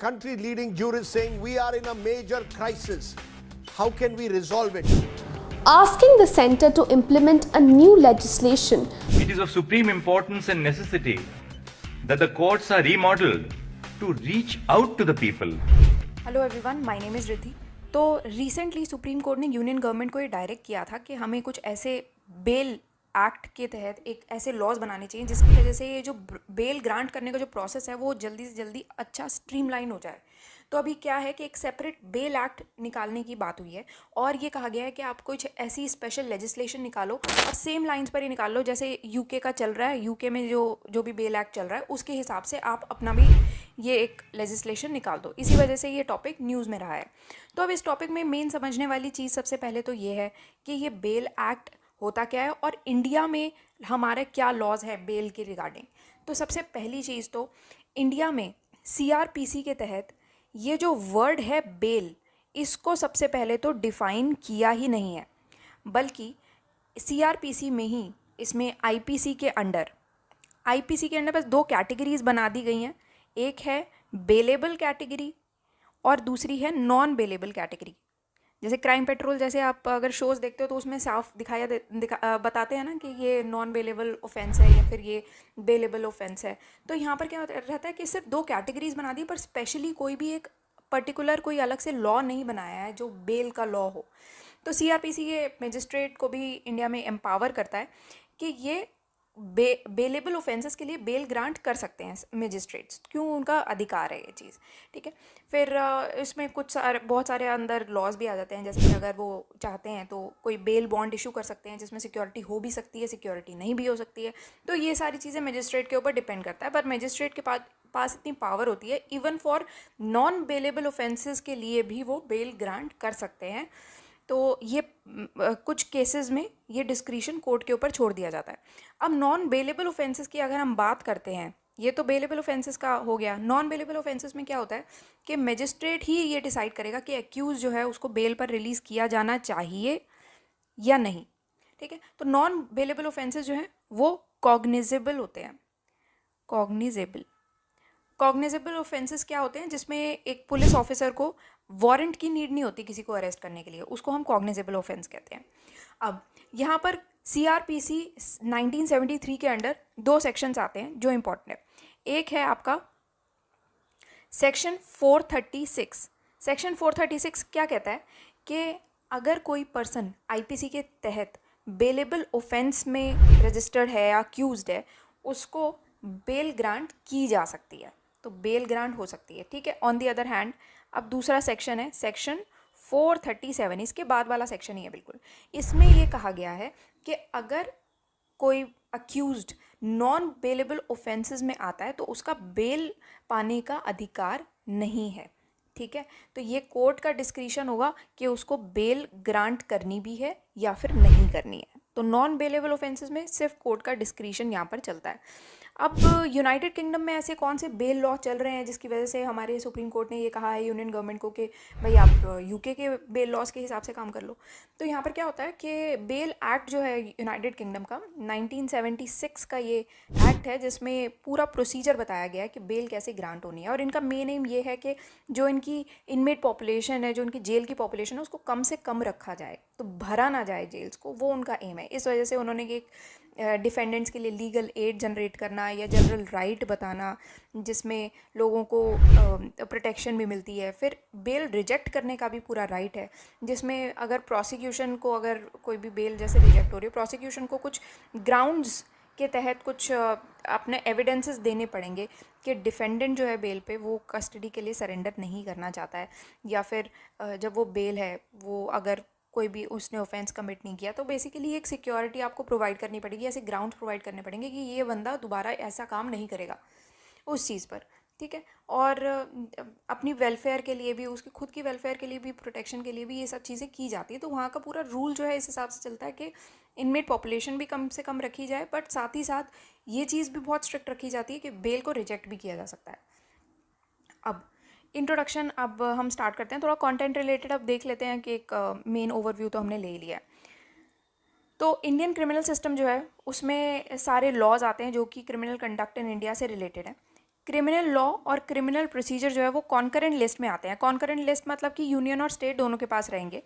country leading jurist saying we are in a major crisis. How can we resolve it? Asking the centre to implement a new legislation. It is of supreme importance and necessity that the courts are remodeled to reach out to the people. Hello everyone, my name is Riddhi. तो recently supreme court ने union government को ये direct किया था कि हमें कुछ ऐसे बेल एक्ट के तहत एक ऐसे लॉज बनाने चाहिए जिसकी वजह से ये जो बेल ग्रांट करने का जो प्रोसेस है वो जल्दी से जल्दी अच्छा स्ट्रीमलाइन हो जाए। तो अभी क्या है कि एक सेपरेट बेल एक्ट निकालने की बात हुई है और ये कहा गया है कि आप कुछ ऐसी स्पेशल लेजिस्लेशन निकालो और सेम लाइंस पर ही निकाल लो जैसे यूके का चल रहा है। यूके में जो भी बेल एक्ट चल रहा है उसके हिसाब से आप अपना भी ये एक लेजिस्लेशन निकाल दो। इसी वजह से ये टॉपिक न्यूज़ में रहा है। तो अब इस टॉपिक में मेन समझने वाली चीज़ सबसे पहले तो ये है कि ये बेल एक्ट होता क्या है और इंडिया में हमारे क्या लॉज है बेल के रिगार्डिंग। तो सबसे पहली चीज़ तो इंडिया में सीआरपीसी के तहत ये जो वर्ड है बेल, इसको सबसे पहले तो डिफ़ाइन किया ही नहीं है, बल्कि सीआरपीसी में ही इसमें आईपीसी के अंडर बस दो कैटेगरीज बना दी गई हैं। एक है बेलेबल कैटेगरी और दूसरी है नॉन बेलेबल कैटेगरी। जैसे क्राइम पेट्रोल जैसे आप अगर शोज़ देखते हो तो उसमें साफ बताते हैं ना कि ये नॉन बेलेबल ऑफेंस है या फिर ये बेलेबल ऑफेंस है। तो यहाँ पर क्या रहता है कि सिर्फ दो कैटेगरीज बना दी पर स्पेशली कोई भी एक पर्टिकुलर कोई अलग से लॉ नहीं बनाया है जो बेल का लॉ हो। तो सीआरपीसी ये मजिस्ट्रेट को भी इंडिया में एम्पावर करता है कि ये बेलेबल ऑफेंसेस के लिए बेल ग्रांट कर सकते हैं मजिस्ट्रेट्स, क्यों उनका अधिकार है ये चीज़। ठीक है, फिर इसमें बहुत सारे अंदर लॉज भी आ जाते हैं, जैसे कि अगर वो चाहते हैं तो कोई बेल बॉन्ड इशू कर सकते हैं जिसमें सिक्योरिटी हो भी सकती है, सिक्योरिटी नहीं भी हो सकती है। तो ये सारी चीज़ें मजिस्ट्रेट के ऊपर डिपेंड करता है, पर मजिस्ट्रेट के पास इतनी पावर होती है even for non bailable offences के लिए भी वो बेल ग्रांट कर सकते हैं। तो ये कुछ केसेस में ये डिस्क्रिशन कोर्ट के ऊपर छोड़ दिया जाता है। अब नॉन बेलेबल ऑफेंसेस की अगर हम बात करते हैं, ये तो बेलेबल ऑफेंसेस का हो गया। नॉन बेलेबल ऑफेंसेस में क्या होता है कि मजिस्ट्रेट ही ये डिसाइड करेगा कि एक्यूज जो है उसको बेल पर रिलीज़ किया जाना चाहिए या नहीं। ठीक है, तो नॉन बेलेबल ऑफेंसेस जो हैं वो कॉग्निजेबल होते हैं। कॉग्निजेबल ऑफेंसेस क्या होते हैं जिसमें एक पुलिस ऑफिसर को वारंट की नीड नहीं होती किसी को अरेस्ट करने के लिए, उसको हम कॉग्निजेबल ऑफेंस कहते हैं। अब यहाँ पर सीआरपीसी 1973 के अंडर दो सेक्शंस आते हैं जो इम्पोर्टेंट है। एक है आपका सेक्शन 436। सेक्शन 436 क्या कहता है कि अगर कोई पर्सन आईपीसी के तहत बेलेबल ऑफेंस में रजिस्टर्ड है या अक्यूज्ड है, उसको बेल ग्रांट की जा सकती है, तो बेल ग्रांट हो सकती है। ठीक है, ऑन दी अदर हैंड अब दूसरा सेक्शन है सेक्शन 437, इसके बाद वाला सेक्शन ही है बिल्कुल। इसमें ये कहा गया है कि अगर कोई अक्यूज्ड नॉन बेलेबल ऑफेंसेस में आता है तो उसका बेल पाने का अधिकार नहीं है। ठीक है, तो ये कोर्ट का डिस्क्रिशन होगा कि उसको बेल ग्रांट करनी भी है या फिर नहीं करनी है। तो नॉन बेलेबल ऑफेंसेस में सिर्फ कोर्ट का डिस्क्रिशन यहाँ पर चलता है। अब यूनाइटेड किंगडम में ऐसे कौन से बेल लॉ चल रहे हैं जिसकी वजह से हमारे सुप्रीम कोर्ट ने ये कहा है यूनियन गवर्नमेंट को कि भाई आप यूके के बेल लॉज के हिसाब से काम कर लो। तो यहाँ पर क्या होता है कि बेल एक्ट जो है यूनाइटेड किंगडम का 1976 का ये एक्ट है जिसमें पूरा प्रोसीजर बताया गया है कि बेल कैसे ग्रांट होनी है। और इनका मेन एम ये है कि जो इनकी इनमेट पॉपुलेशन है, जो इनकी जेल की पॉपुलेशन है, उसको कम से कम रखा जाए, तो भरा ना जाए जेल्स को, वो उनका एम है। इस वजह से उन्होंने एक डिफेंडेंट्स के लिए लीगल एड जनरेट करना या जनरल राइट बताना जिसमें लोगों को प्रोटेक्शन भी मिलती है। फिर बेल रिजेक्ट करने का भी पूरा राइट है, जिसमें अगर प्रोसिक्यूशन को अगर कोई भी बेल जैसे रिजेक्ट हो रही है, प्रोसिक्यूशन को कुछ ग्राउंड्स के तहत कुछ अपने एविडेंसेस देने पड़ेंगे कि डिफेंडेंट जो है बेल पे वो कस्टडी के लिए सरेंडर नहीं करना चाहता है, या फिर जब वो बेल है वो अगर कोई भी उसने ऑफेंस कमिट नहीं किया, तो बेसिकली एक सिक्योरिटी आपको प्रोवाइड करनी पड़ेगी, ऐसे ग्राउंड प्रोवाइड करने पड़ेंगे कि ये बंदा दोबारा ऐसा काम नहीं करेगा उस चीज़ पर। ठीक है, और अपनी वेलफेयर के लिए भी, उसकी खुद की वेलफेयर के लिए भी, प्रोटेक्शन के लिए भी ये सब चीज़ें की जाती है। तो वहाँ का पूरा रूल जो है इस हिसाब से चलता है कि इनमेट पॉपुलेशन भी कम से कम रखी जाए, बट साथ ही साथ ये चीज़ भी बहुत स्ट्रिक्ट रखी जाती है कि बेल को रिजेक्ट भी किया जा सकता है। अब इंट्रोडक्शन अब हम स्टार्ट करते हैं, थोड़ा कंटेंट रिलेटेड अब देख लेते हैं कि एक मेन ओवरव्यू तो हमने ले लिया है। तो इंडियन क्रिमिनल सिस्टम जो है उसमें सारे लॉज आते हैं जो कि क्रिमिनल कंडक्ट इन इंडिया से रिलेटेड है। क्रिमिनल लॉ और क्रिमिनल प्रोसीजर जो है वो कॉन्करेंट लिस्ट में आते हैं। कॉन्करेंट लिस्ट मतलब कि यूनियन और स्टेट दोनों के पास रहेंगे,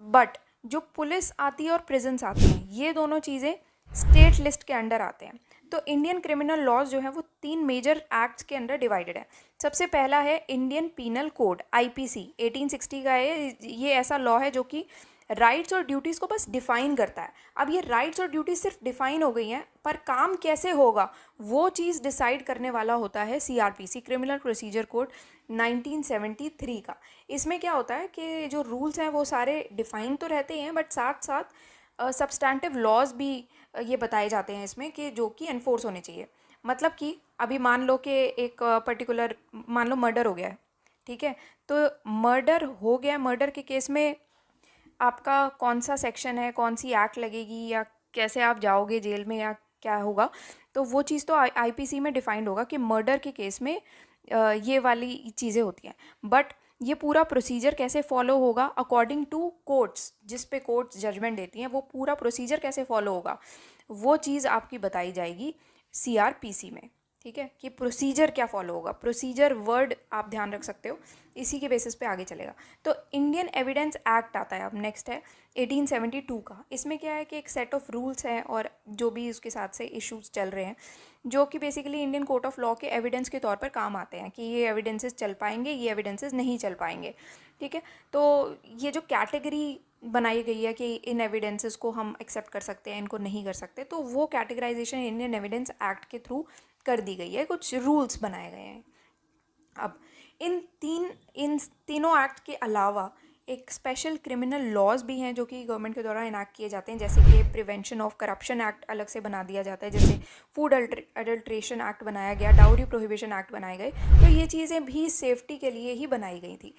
बट जो पुलिस आती है और प्रिजन्स आती हैं ये दोनों चीज़ें स्टेट लिस्ट के अंडर आते हैं। तो इंडियन क्रिमिनल लॉज जो है वो 3 मेजर एक्ट्स के अंदर डिवाइडेड है। सबसे पहला है इंडियन पीनल कोड, आईपीसी 1860 का है। ये ऐसा लॉ है जो कि राइट्स और ड्यूटीज़ को बस डिफ़ाइन करता है। अब ये राइट्स और ड्यूटीज़ सिर्फ डिफ़ाइन हो गई हैं, पर काम कैसे होगा वो चीज़ डिसाइड करने वाला होता है सीआरपीसी, क्रिमिनल प्रोसीजर कोड 1973 का। इसमें क्या होता है कि जो रूल्स हैं वो सारे डिफ़ाइन तो रहते हैं, बट साथ साथ सब्सटैंटिव लॉज भी ये बताए जाते हैं इसमें कि जो कि एनफोर्स होने चाहिए। मतलब कि अभी मान लो कि एक पर्टिकुलर, मान लो मर्डर हो गया है, ठीक है, तो मर्डर हो गया, मर्डर के केस में आपका कौन सा सेक्शन है, कौन सी एक्ट लगेगी, या कैसे आप जाओगे जेल में, या क्या होगा, तो वो चीज़ तो आईपीसी में डिफाइंड होगा कि मर्डर के केस में ये वाली चीज़ें होती हैं। बट ये पूरा प्रोसीजर कैसे फॉलो होगा अकॉर्डिंग टू कोर्ट्स, जिस पे कोर्ट्स जजमेंट देती हैं, वो पूरा प्रोसीजर कैसे फॉलो होगा वो चीज़ आपकी बताई जाएगी सीआरपीसी में। ठीक है, कि प्रोसीजर क्या फॉलो होगा। प्रोसीजर वर्ड आप ध्यान रख सकते हो, इसी के बेसिस पे आगे चलेगा। तो इंडियन एविडेंस एक्ट आता है अब, नेक्स्ट है 1872 का। इसमें क्या है कि एक सेट ऑफ रूल्स हैं और जो भी उसके साथ से इश्यूज चल रहे हैं, जो कि basically Indian court of law के एविडेंस के तौर पर काम आते हैं कि ये एविडेंसेस चल पाएंगे, ये एविडेंसेस नहीं चल पाएंगे। ठीक है, तो ये जो कैटेगरी बनाई गई है कि इन एविडेंसेस को हम एक्सेप्ट कर सकते हैं, इनको नहीं कर सकते, तो वो कैटेगराइजेशन इंडियन एविडेंस एक्ट के थ्रू कर दी गई है, कुछ रूल्स बनाए गए हैं। अब इन तीनों एक्ट के अलावा एक स्पेशल क्रिमिनल लॉज भी हैं जो कि गवर्नमेंट के द्वारा इनैक्ट किए जाते हैं, जैसे कि प्रिवेंशन ऑफ करप्शन एक्ट अलग से बना दिया जाता है, जैसे फूड अडल्ट्रेशन एक्ट बनाया गया, डाउरी प्रोहिबिशन एक्ट बनाए गए। तो ये चीज़ें भी सेफ्टी के लिए ही बनाई गई थी।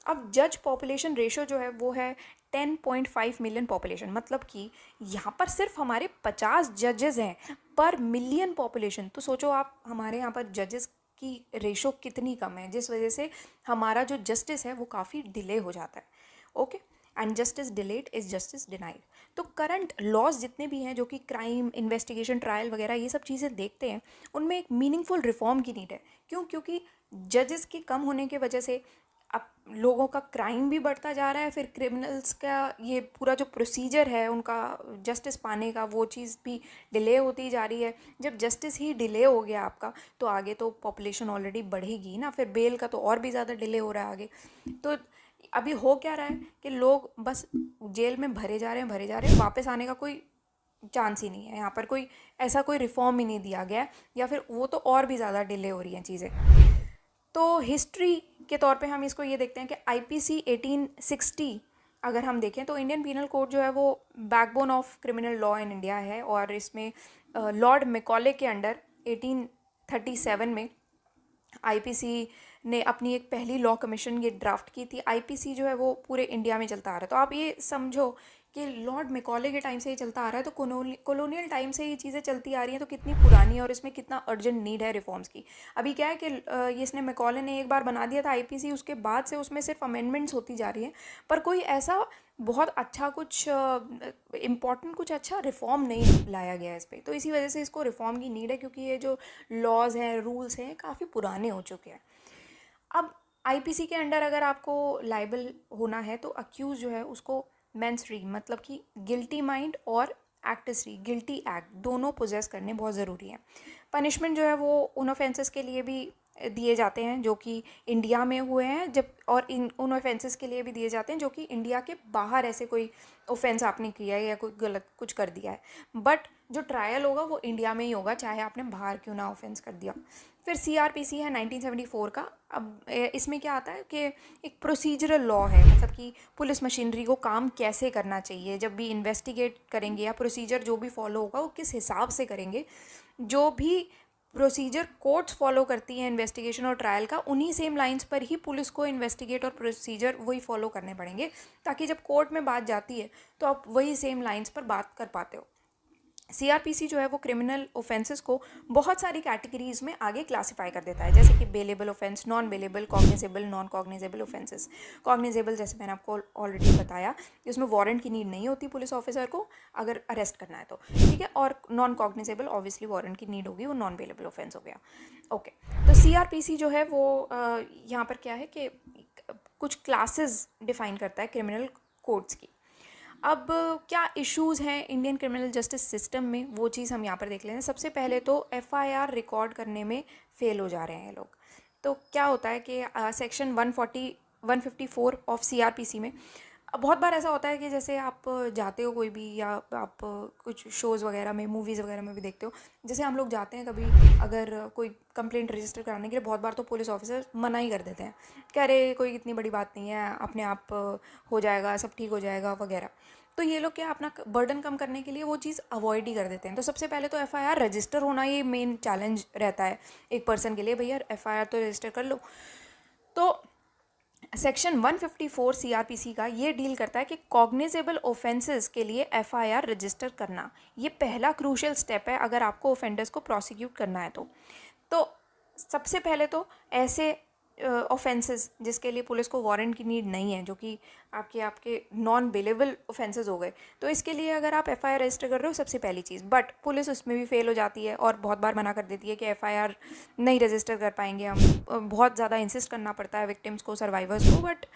अब जज पॉपुलेशन रेशो जो है वो है 10.5 मिलियन पॉपुलेशन, मतलब कि यहाँ पर सिर्फ हमारे 50 जजेस हैं पर मिलियन पॉपुलेशन। तो सोचो आप, हमारे यहाँ पर जजेस की रेशो कितनी कम है, जिस वजह से हमारा जो जस्टिस है वो काफ़ी डिले हो जाता है। Okay, and justice delayed is justice denied. तो करंट लॉज जितने भी हैं जो कि क्राइम इन्वेस्टिगेशन ट्रायल वगैरह ये सब चीज़ें देखते हैं, उनमें एक मीनिंगफुल रिफॉर्म की नीड है। क्यों? क्योंकि जजेस के कम होने की वजह से अब लोगों का क्राइम भी बढ़ता जा रहा है, फिर क्रिमिनल्स का ये पूरा जो प्रोसीजर है उनका जस्टिस पाने का, वो चीज़ भी डिले होती जा रही है। जब जस्टिस ही डिले हो गया आपका, तो आगे तो पॉपुलेशन ऑलरेडी बढ़ेगी ना, फिर बेल का तो और भी ज़्यादा डिले हो रहा है आगे। तो अभी हो क्या रहा है कि लोग बस जेल में भरे जा रहे हैं, वापस आने का कोई चांस ही नहीं है। यहाँ पर कोई ऐसा कोई रिफॉर्म ही नहीं दिया गया, या फिर वो तो और भी ज़्यादा डिले हो रही हैं चीज़ें। तो हिस्ट्री के तौर पे हम इसको ये देखते हैं कि आईपीसी 1860 अगर हम देखें तो इंडियन पीनल कोड जो है वो backbone of criminal law in India है, और इसमें लॉर्ड मैकॉले के अंडर 1837 में आईपीसी ने अपनी एक पहली लॉ कमीशन ये ड्राफ्ट की थी। आईपीसी जो है वो पूरे इंडिया में चलता आ रहा है। तो आप ये समझो कि लॉर्ड मैकॉले के टाइम से ये चलता आ रहा है, तो कॉलोनियल टाइम से ये चीज़ें चलती आ रही हैं, तो कितनी पुरानी है और इसमें कितना अर्जेंट नीड है रिफॉर्म्स की। अभी क्या है कि ये इसने मैकॉले ने एक बार बना दिया था आईपीसी, उसके बाद से उसमें सिर्फ अमेंडमेंट्स होती जा रही हैं, पर कोई ऐसा बहुत अच्छा कुछ इम्पॉर्टेंट कुछ अच्छा रिफॉर्म नहीं लाया गया है इस पर। तो इसी वजह से इसको रिफॉर्म की नीड है, क्योंकि ये जो लॉज हैं, रूल्स हैं, काफ़ी पुराने हो चुके हैं। अब आईपीसी के अंडर अगर आपको लाइबल होना है तो अक्यूज जो है उसको मेंस फ्री, मतलब कि गिल्टी माइंड और एक्टस फ्री, गिल्टी एक्ट दोनों पोजेस करने बहुत ज़रूरी हैं। पनिशमेंट जो है वो उन ऑफेंसेस के लिए भी दिए जाते हैं जो कि इंडिया में हुए हैं, जब और उन ऑफेंसेस के लिए भी दिए जाते हैं जो कि इंडिया के बाहर ऐसे कोई ऑफेंस आपने किया है या कोई गलत कुछ कर दिया है। बट जो ट्रायल होगा वो इंडिया में ही होगा, चाहे आपने बाहर क्यों ना ऑफेंस कर दिया। फिर सीआरपीसी है 1974 का। अब इसमें क्या आता है कि एक प्रोसीजरल लॉ है, मतलब कि पुलिस मशीनरी को काम कैसे करना चाहिए, जब भी इन्वेस्टिगेट करेंगे या प्रोसीजर जो भी फॉलो होगा वो किस हिसाब से करेंगे। जो भी प्रोसीजर कोर्ट्स फॉलो करती हैं इन्वेस्टिगेशन और ट्रायल का, उन्हीं सेम लाइंस पर ही पुलिस को इन्वेस्टिगेट और प्रोसीजर वही फॉलो करने पड़ेंगे, ताकि जब कोर्ट में बात जाती है तो आप वही सेम लाइंस पर बात कर पाते हो। सीआरपीसी जो है वो क्रिमिनल ऑफेंसेस को बहुत सारी कैटेगरीज में आगे क्लासिफाई कर देता है, जैसे कि bailable offence, non bailable, cognizable, non cognizable offences. Cognizable जैसे मैंने आपको ऑलरेडी बताया कि उसमें वारंट की नीड नहीं होती पुलिस ऑफिसर को अगर अरेस्ट करना है तो, ठीक है। और नॉन कॉग्निजेबल ऑब्वियसली वारंट की नीड होगी, वो नॉन बेलेबल ऑफेंस हो गया। ओके, तो सीआरपीसी जो है वो यहाँ पर क्या है कि कुछ क्लासेस डिफाइन करता है क्रिमिनल कोड्स की। अब क्या इश्यूज़ हैं इंडियन क्रिमिनल जस्टिस सिस्टम में, वो चीज़ हम यहाँ पर देख लेते हैं। सबसे पहले तो एफआईआर रिकॉर्ड करने में फ़ेल हो जा रहे हैं लोग। तो क्या होता है कि सेक्शन 154 ऑफ सीआरपीसी में बहुत बार ऐसा होता है कि जैसे आप जाते हो कोई भी, या आप कुछ शोज़ वगैरह में, मूवीज़ वगैरह में भी देखते हो, जैसे हम लोग जाते हैं कभी अगर कोई कंप्लेंट रजिस्टर कराने के लिए, बहुत बार तो पुलिस ऑफिसर मना ही कर देते हैं, कह रहे कोई इतनी बड़ी बात नहीं है, अपने आप हो जाएगा, सब ठीक हो जाएगा वगैरह। तो ये लोग क्या अपना बर्डन कम करने के लिए वो चीज़ अवॉइड ही कर देते हैं। तो सबसे पहले तो एफआईआर रजिस्टर होना ही मेन चैलेंज रहता है एक पर्सन के लिए, भैया एफआईआर तो रजिस्टर कर लो। तो सेक्शन 154 सीआरपीसी का ये डील करता है कि कॉग्निजेबल ऑफेंसेस के लिए एफआईआर रजिस्टर करना, ये पहला क्रूशियल स्टेप है अगर आपको ऑफेंडर्स को प्रोसिक्यूट करना है तो सबसे पहले तो ऐसे ऑफेंसेस जिसके लिए पुलिस को वारंट की नीड नहीं है, जो कि आपके नॉन बेलेबल ऑफेंसेस हो गए, तो इसके लिए अगर आप एफआईआर रजिस्टर कर रहे हो सबसे पहली चीज़, बट पुलिस उसमें भी फेल हो जाती है और बहुत बार मना कर देती है कि एफआईआर नहीं रजिस्टर कर पाएंगे हम। बहुत ज़्यादा इंसिस्ट करना पड़ता है विक्टिम्स को, सर्वाइवर्स को, बट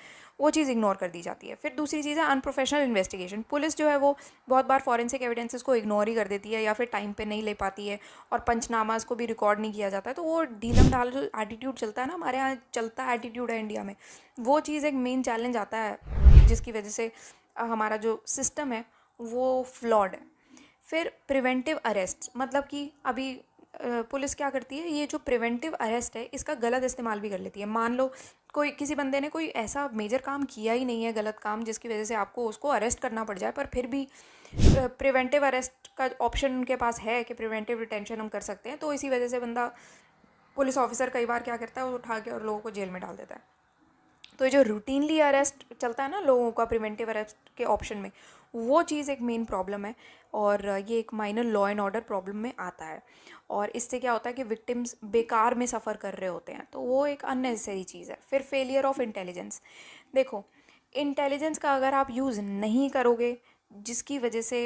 वो चीज़ इग्नोर कर दी जाती है। फिर दूसरी चीज़ है अनप्रोफेशनल इन्वेस्टिगेशन। पुलिस जो है वो बहुत बार फॉरेंसिक एविडेंसेस को इग्नोर ही कर देती है या फिर टाइम पे नहीं ले पाती है, और पंचनामाज को भी रिकॉर्ड नहीं किया जाता है। तो वो ढीलम ढाल जो एटीट्यूड चलता है ना, हमारे यहाँ चलता एटीट्यूड है इंडिया में, वो चीज़ एक मेन चैलेंज आता है जिसकी वजह से हमारा जो सिस्टम है वो फ्लॉड है। फिर प्रिवेंटिव अरेस्ट, मतलब कि अभी पुलिस क्या करती है, ये जो प्रिवेंटिव अरेस्ट है इसका गलत इस्तेमाल भी कर लेती है। मान लो कोई किसी बंदे ने कोई ऐसा मेजर काम किया ही नहीं है, गलत काम, जिसकी वजह से आपको उसको अरेस्ट करना पड़ जाए, पर फिर भी प्रिवेंटिव अरेस्ट का ऑप्शन उनके पास है कि प्रिवेंटिव डिटेंशन हम कर सकते हैं। तो इसी वजह से बंदा, पुलिस ऑफिसर कई बार क्या करता है, वो उठा के और लोगों को जेल में डाल देता है। तो ये जो रूटीनली अरेस्ट चलता है ना लोगों का प्रिवेंटिव अरेस्ट के ऑप्शन में, वो चीज़ एक मेन प्रॉब्लम है, और ये एक minor law and order problem में आता है। और इससे क्या होता है कि विक्टिम्स बेकार में सफ़र कर रहे होते हैं, तो वो एक अननेसेसरी चीज़ है। फिर फेलियर ऑफ इंटेलिजेंस, देखो इंटेलिजेंस का अगर आप यूज़ नहीं करोगे, जिसकी वजह से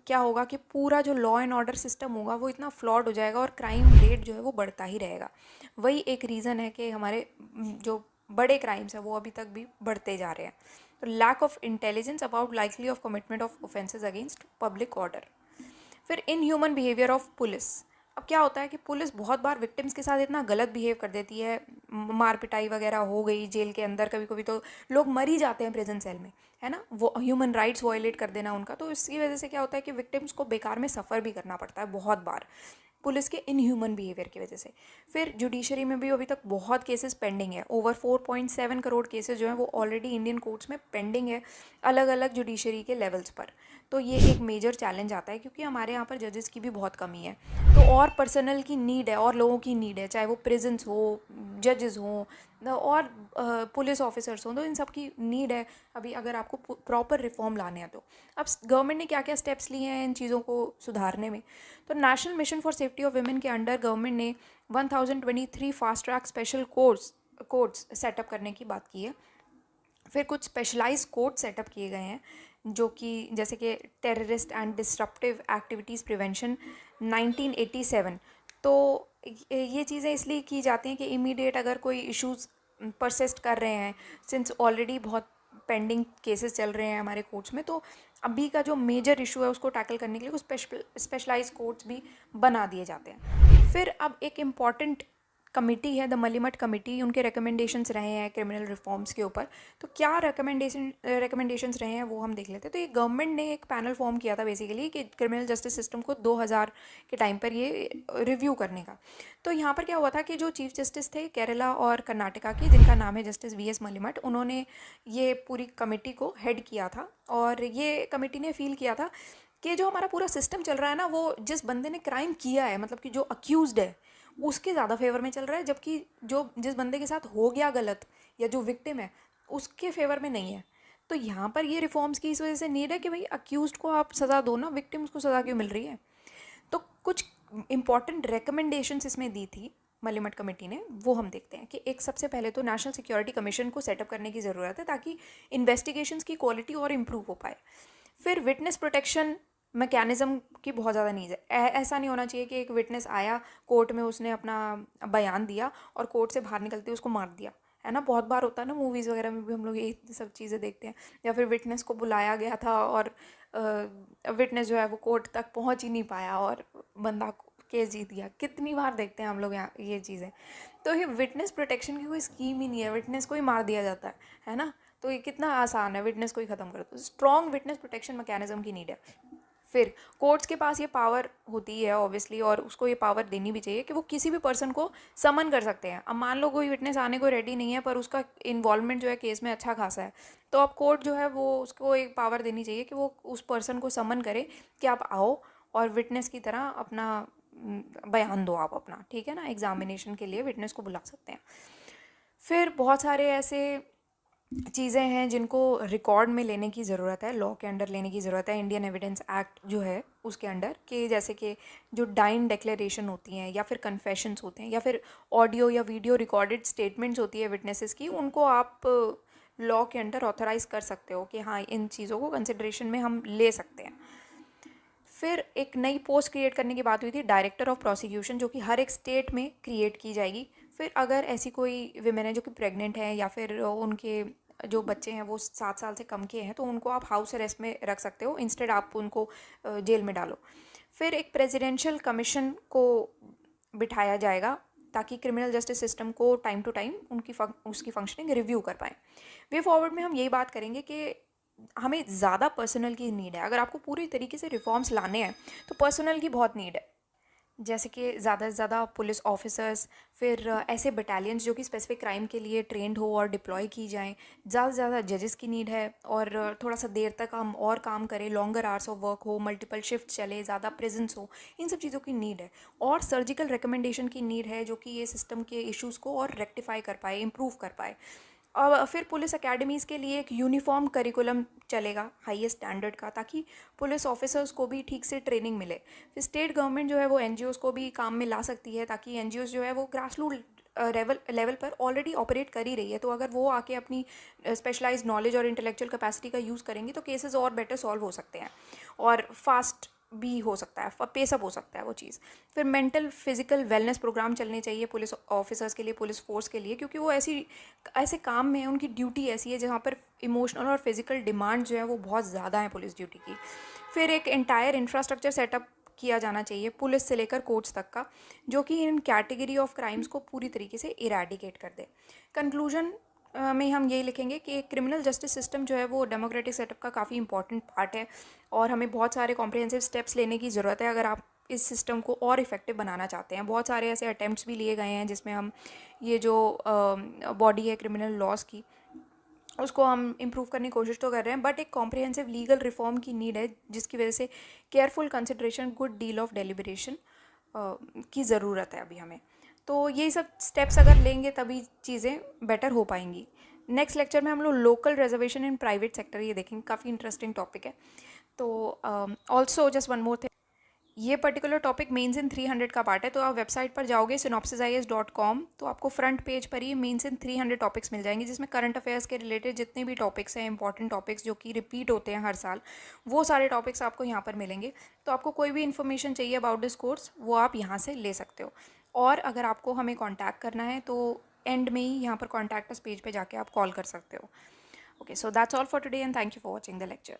क्या होगा कि पूरा जो लॉ एंड ऑर्डर सिस्टम होगा वो इतना फ्लॉड हो जाएगा और क्राइम रेट जो है वो बढ़ता ही रहेगा। वही एक रीज़न है कि हमारे जो बड़े क्राइम्स हैं वो अभी तक भी बढ़ते जा रहे हैं। तो lack of intelligence about likely of commitment of offences against public order. फिर इनह्यूमन बिहेवियर ऑफ पुलिस। अब क्या होता है कि पुलिस बहुत बार विक्टिम्स के साथ इतना गलत बिहेव कर देती है, मार पिटाई वगैरह हो गई जेल के अंदर, कभी कभी तो लोग मर ही जाते हैं प्रिजन सेल में, है ना, वो ह्यूमन राइट्स वायलेट कर देना उनका। तो इसकी वजह से क्या होता है कि विक्टिम्स को बेकार में सफ़र भी करना पड़ता है बहुत बार पुलिस के इनह्यूमन बिहेवियर की वजह से। फिर जुडिशरी में भी अभी तक बहुत केसेस पेंडिंग है, ओवर 4.7 करोड़ केसेस जो हैं वो ऑलरेडी इंडियन कोर्ट्स में पेंडिंग है अलग अलग जुडिशरी के लेवल्स पर। तो ये एक मेजर चैलेंज आता है क्योंकि हमारे यहाँ पर जजेस की भी बहुत कमी है, तो और पर्सनल की नीड है और लोगों की नीड है, चाहे वो प्रिजन्स हो, जजेस हों और पुलिस ऑफिसर्स हों, तो इन सब की नीड है अभी अगर आपको प्रॉपर रिफॉर्म लाने हैं तो। अब गवर्नमेंट ने क्या क्या स्टेप्स लिए हैं इन चीज़ों को सुधारने में, तो national mission for safety of women के अंडर गवर्नमेंट ने 1023 fast track special courts setup करने की बात की है। फिर कुछ स्पेशलाइज कोर्ट सेटअप किए गए हैं जो कि जैसे कि terrorist and disruptive activities prevention 1987। तो ये चीज़ें इसलिए की जाती हैं कि इमीडिएट अगर कोई इश्यूज़ परसिस्ट कर रहे हैं, सिंस ऑलरेडी बहुत पेंडिंग केसेस चल रहे हैं हमारे कोर्ट्स में, तो अभी का जो मेजर इशू है उसको टैकल करने के लिए कुछ स्पेशलाइज कोर्ट्स भी बना दिए जाते हैं। फिर अब एक इम्पॉर्टेंट कमिटी है द मलीमठ कमिटी, उनके रिकमेंडेशंस रहे हैं क्रिमिनल रिफॉर्म्स के ऊपर। तो क्या रिकमेंडेशंस रहे हैं वो हम देख लेते हैं। तो ये गवर्नमेंट ने एक पैनल फॉर्म किया था बेसिकली कि क्रिमिनल जस्टिस सिस्टम को 2000 के टाइम पर ये रिव्यू करने का। तो यहाँ पर क्या हुआ था कि जो चीफ जस्टिस थे केरला और कर्नाटका की, जिनका नाम है जस्टिस VS मलीमठ, उन्होंने ये पूरी कमेटी को हेड किया था और ये कमेटी ने फील किया था कि जो हमारा पूरा सिस्टम चल रहा है ना, वो जिस बंदे ने क्राइम किया है, मतलब कि जो अक्यूज्ड है, उसके ज़्यादा फेवर में चल रहा है, जबकि जिस बंदे के साथ हो गया गलत या जो विक्टिम है उसके फेवर में नहीं है। तो यहाँ पर ये रिफॉर्म्स की इस वजह से नीड है कि भाई अक्यूज्ड को आप सज़ा दो ना, विक्टिम्स को सज़ा क्यों मिल रही है। तो कुछ इंपॉर्टेंट रिकमेंडेशंस इसमें दी थी मलिमट कमेटी ने, वो हम देखते हैं कि एक सबसे पहले तो नेशनल सिक्योरिटी कमीशन को सेटअप करने की ज़रूरत है ताकि इन्वेस्टिगेशंस की क्वालिटी और इम्प्रूव हो पाए। फिर विटनेस प्रोटेक्शन मैकेनिज़्म की बहुत ज़्यादा नीड है। ऐसा नहीं होना चाहिए कि एक विटनेस आया कोर्ट में, उसने अपना बयान दिया और कोर्ट से बाहर निकलते उसको मार दिया, है ना। बहुत बार होता है ना, मूवीज़ वगैरह में भी हम लोग ये सब चीज़ें देखते हैं। या फिर विटनेस को बुलाया गया था और विटनेस जो है वो कोर्ट तक पहुंच ही नहीं पाया और बंदा केस जीत गया। कितनी बार देखते हैं हम लोग यहाँ ये चीज़ें। तो ये विटनेस प्रोटेक्शन की कोई स्कीम ही नहीं है, विटनेस को ही मार दिया जाता है ना। तो ये कितना आसान है, विटनेस को ही ख़त्म कर दो। स्ट्रॉन्ग विटनेस प्रोटेक्शन मैकेनिज्म की नीड है। फिर कोर्ट्स के पास ये पावर होती है ऑब्वियसली, और उसको ये पावर देनी भी चाहिए कि वो किसी भी पर्सन को समन कर सकते हैं। अब मान लो कोई विटनेस आने को रेडी नहीं है पर उसका इन्वॉल्वमेंट जो है केस में अच्छा खासा है, तो अब कोर्ट जो है वो उसको एक पावर देनी चाहिए कि वो उस पर्सन को समन करे कि आप आओ और विटनेस की तरह अपना बयान दो आप अपना, ठीक है ना। एग्जामिनेशन के लिए विटनेस को बुला सकते हैं। फिर बहुत सारे ऐसे चीज़ें हैं जिनको रिकॉर्ड में लेने की ज़रूरत है, लॉ के अंडर लेने की ज़रूरत है, इंडियन एविडेंस एक्ट जो है उसके अंडर, कि जैसे कि जो डाइन डिक्लेरेशन होती हैं या फिर कन्फेशंस होते हैं या फिर ऑडियो या वीडियो रिकॉर्डेड स्टेटमेंट्स होती है विटनेसेस की, उनको आप लॉ के अंडर ऑथराइज कर सकते हो कि हाँ इन चीज़ों को कंसिडरेशन में हम ले सकते हैं। फिर एक नई पोस्ट क्रिएट करने की बात हुई थी, डायरेक्टर ऑफ प्रोसिक्यूशन, जो कि हर एक स्टेट में क्रिएट की जाएगी। फिर अगर ऐसी कोई विमेन है जो कि प्रेग्नेंट है या फिर उनके जो बच्चे हैं वो 7 साल से कम के हैं, तो उनको आप हाउस अरेस्ट में रख सकते हो, इंस्टेड आप उनको जेल में डालो। फिर एक प्रेसिडेंशियल कमीशन को बिठाया जाएगा ताकि क्रिमिनल जस्टिस सिस्टम को टाइम टू टाइम उसकी फंक्शनिंग रिव्यू कर पाएँ। वे फॉरवर्ड में हम यही बात करेंगे कि हमें ज़्यादा पर्सनल की नीड है। अगर आपको पूरी तरीके से रिफॉर्म्स लाने हैं तो पर्सनल की बहुत नीड है, जैसे कि ज़्यादा से ज़्यादा पुलिस ऑफिसर्स, फिर ऐसे बटालियंस जो कि स्पेसिफिक क्राइम के लिए ट्रेंड हो और डिप्लॉय की जाएं। ज़्यादा से ज़्यादा जजेस की नीड है और थोड़ा सा देर तक हम और काम करें, लॉन्गर आवर्स ऑफ वर्क हो, मल्टीपल शिफ्ट चले, ज़्यादा प्रेजेंस हो, इन सब चीज़ों की नीड है। और सर्जिकल रिकमेंडेशन की नीड है जो कि ये सिस्टम के इश्यूज़ को और रेक्टिफाई कर पाए, इम्प्रूव कर पाए। और फिर पुलिस एकेडमीज़ के लिए एक यूनिफॉर्म करिकुलम चलेगा हाईएस्ट स्टैंडर्ड का, ताकि पुलिस ऑफिसर्स को भी ठीक से ट्रेनिंग मिले। फिर स्टेट गवर्नमेंट जो है वो एनजीओज़ को भी काम में ला सकती है, ताकि एनजीओज़ जो है वो ग्रासरूट लेवल पर ऑलरेडी ऑपरेट कर ही रही है, तो अगर वो आके अपनी स्पेशलाइज्ड नॉलेज और इंटेलेक्चुअल कैपेसिटी का यूज़ करेंगे तो केसेस और बेटर सॉल्व हो सकते हैं और फास्ट भी हो सकता है, पेसअप हो सकता है वो चीज़। फिर मेंटल फिजिकल वेलनेस प्रोग्राम चलने चाहिए पुलिस ऑफिसर्स के लिए, पुलिस फोर्स के लिए, क्योंकि वो ऐसे काम में है, उनकी ड्यूटी ऐसी है जहाँ पर इमोशनल और फिजिकल डिमांड जो है वो बहुत ज़्यादा है पुलिस ड्यूटी की। फिर एक एंटायर इंफ्रास्ट्रक्चर सेटअप किया जाना चाहिए पुलिस से लेकर कोर्ट्स तक का, जो कि इन कैटेगरी ऑफ क्राइम्स को पूरी तरीके से इरेडिकेट कर दे। कंक्लूजन में हम यही लिखेंगे कि क्रिमिनल जस्टिस सिस्टम जो है वो डेमोक्रेटिक सेटअप का काफ़ी इंपॉर्टेंट पार्ट है और हमें बहुत सारे कॉम्प्रिहेंसिव स्टेप्स लेने की ज़रूरत है अगर आप इस सिस्टम को और इफ़ेक्टिव बनाना चाहते हैं। बहुत सारे ऐसे अटैम्प्ट्स भी लिए गए हैं जिसमें हम ये जो बॉडी है क्रिमिनल लॉज की, उसको हम इम्प्रूव करने की कोशिश तो कर रहे हैं, बट एक कॉम्प्रिहेंसिव लीगल रिफॉर्म की नीड है जिसकी वजह से careful consideration, good deal of deliberation की ज़रूरत है अभी हमें। तो ये सब स्टेप्स अगर लेंगे तभी चीज़ें बेटर हो पाएंगी। नेक्स्ट लेक्चर में हम लोग local reservation in private sector ये देखेंगे, काफ़ी इंटरेस्टिंग टॉपिक है। तो also just one more thing, ये पर्टिकुलर टॉपिक मेंस इन 300 का पार्ट है, तो आप वेबसाइट पर जाओगे synopsisis.com, तो आपको फ्रंट पेज पर ही मेंस इन 300 टॉपिक्स मिल जाएंगे, जिसमें करंट अफेयर्स के रिलेटेड जितने भी टॉपिक्स हैं, इंपॉर्टेंट टॉपिक्स जो कि रिपीट होते हैं हर साल, वो सारे टॉपिक्स आपको यहाँ पर मिलेंगे। तो आपको कोई भी इन्फॉर्मेशन चाहिए अबाउट दिस कोर्स वो आप यहाँ से ले सकते हो। और अगर आपको हमें कॉन्टैक्ट करना है तो एंड में ही यहाँ पर कॉन्टैक्ट अस पेज पे जाके आप कॉल कर सकते हो। Okay, so that's all for today and thank you for watching the lecture.